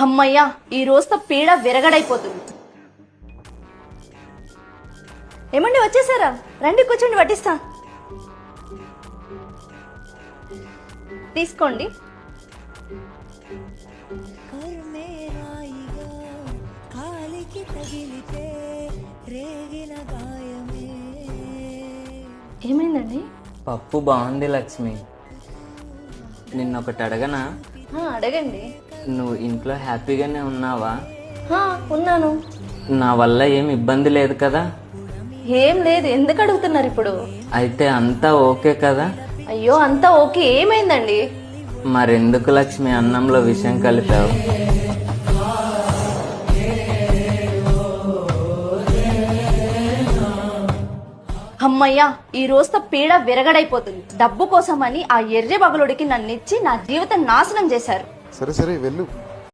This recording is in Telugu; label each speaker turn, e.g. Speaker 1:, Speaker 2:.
Speaker 1: అమ్మయ్యా, ఈ రోజుతో పీడ విరగడైపోతుంది. ఏమండి వచ్చేసారా? రండి కూర్చోండి, వడ్డిస్తా. తీసుకోండి. ఏమైందండి?
Speaker 2: పప్పు బాగుంది లక్ష్మి. నిన్నొకటి అడగనా?
Speaker 1: అడగండి.
Speaker 2: నువ్వు ఇంట్లో హ్యాపీగానే ఉన్నావా?
Speaker 1: ఉన్నాను.
Speaker 2: నా వల్ల ఏం ఇబ్బంది లేదు కదా?
Speaker 1: ఏం లేదు. ఎందుకు అడుగుతున్నారు ఇప్పుడు?
Speaker 2: అయితే అంతా ఓకే కదా?
Speaker 1: అయ్యో, అంతా ఓకే. ఏమైందండి?
Speaker 2: మరెందుకు లక్ష్మి అన్నంలో విషం కలిపావు?
Speaker 1: అమ్మయ్యా, ఈ రోజుతో పీడ విరగడైపోతుంది. డబ్బు కోసమని ఆ ఎర్రి బగలుడికి నన్నిచ్చి నా జీవితం నాశనం చేశారు.
Speaker 3: సరే సరే వెళ్ళు.